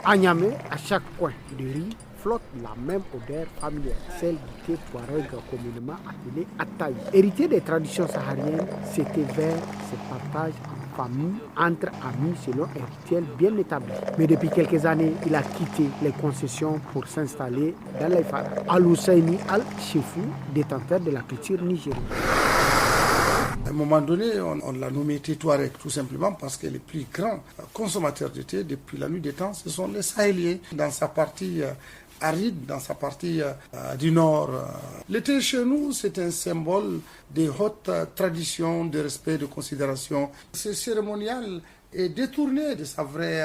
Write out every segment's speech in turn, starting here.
À Niamey, à chaque coin de rue, flotte la même odeur familière, celle du thé Touareg communément appelé Attaï. Héritier des traditions sahariennes, c'était vers ce partage en famille, entre amis selon un rituel bien établi. Mais depuis quelques années, il a quitté les concessions pour s'installer dans les Fara. Al-Husseini Al-Chefou, détenteur de la culture nigérienne. À un moment donné, on l'a nommé thé Touareg tout simplement parce que les plus grands consommateurs de thé depuis la nuit des temps, ce sont les Sahéliens. Dans sa partie aride, dans sa partie du nord. Le thé chez nous, c'est un symbole de haute tradition, de respect, de considération. Ce cérémonial est détourné de sa vraie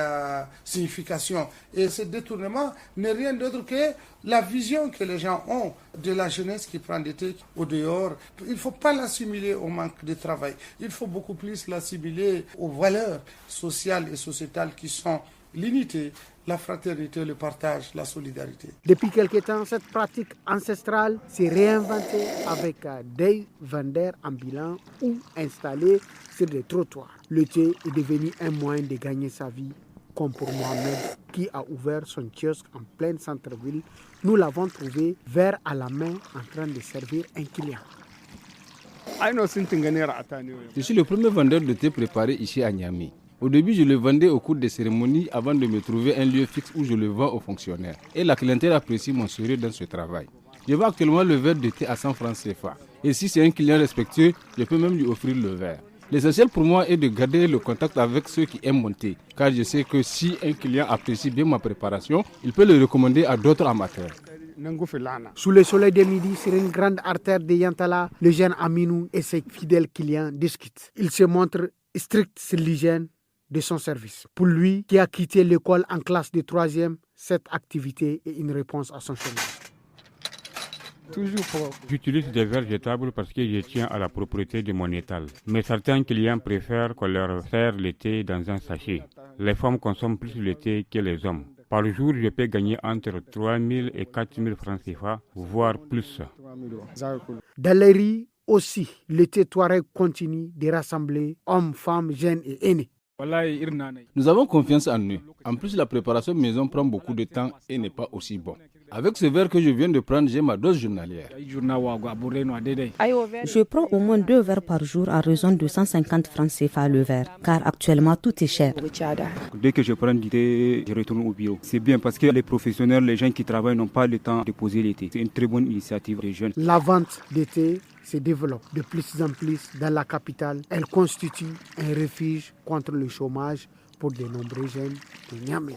signification. Et ce détournement n'est rien d'autre que la vision que les gens ont de la jeunesse qui prend des thés au dehors. Il ne faut pas l'assimiler au manque de travail. Il faut beaucoup plus l'assimiler aux valeurs sociales et sociétales qui sont l'unité, la fraternité, le partage, la solidarité. Depuis quelque temps, cette pratique ancestrale s'est réinventée avec des vendeurs ambulants ou installés sur des trottoirs. Le thé est devenu un moyen de gagner sa vie, comme pour Mohamed qui a ouvert son kiosque en plein centre-ville. Nous l'avons trouvé verre à la main en train de servir un client. Je suis le premier vendeur de thé préparé ici à Niamey. Au début, je le vendais au cours des cérémonies avant de me trouver un lieu fixe où je le vends aux fonctionnaires. Et la clientèle apprécie mon sérieux dans ce travail. Je vends actuellement le verre de thé à 100 francs CFA. Et si c'est un client respectueux, je peux même lui offrir le verre. L'essentiel pour moi est de garder le contact avec ceux qui aiment mon thé, car je sais que si un client apprécie bien ma préparation, il peut le recommander à d'autres amateurs. Sous le soleil de midi, sur une grande artère de Yantala, le jeune Aminou et ses fidèles clients discutent. Il se montre strict sur l'hygiène de son service. Pour lui, qui a quitté l'école en classe de 3e, cette activité est une réponse à son chômage. J'utilise des verres jetables parce que je tiens à la propreté de mon étal. Mais certains clients préfèrent qu'on leur sert le thé dans un sachet. Les femmes consomment plus le thé que les hommes. Par jour, je peux gagner entre 3 000 et 4 000 francs CFA, voire plus. Dans les rues aussi, le thé Touareg continue de rassembler hommes, femmes, jeunes et aînés. Nous avons confiance en eux. En plus, la préparation maison prend beaucoup de temps et n'est pas aussi bon. Avec ce verre que je viens de prendre, j'ai ma dose journalière. Je prends au moins 2 verres par jour à raison de 150 francs CFA le verre, car actuellement tout est cher. Dès que je prends du thé, je retourne au bureau. C'est bien parce que les professionnels, les gens qui travaillent n'ont pas le temps de poser le thé. C'est une très bonne initiative des jeunes. La vente de thé se développe de plus en plus dans la capitale. Elle constitue un refuge contre le chômage pour de nombreux jeunes de Niamey.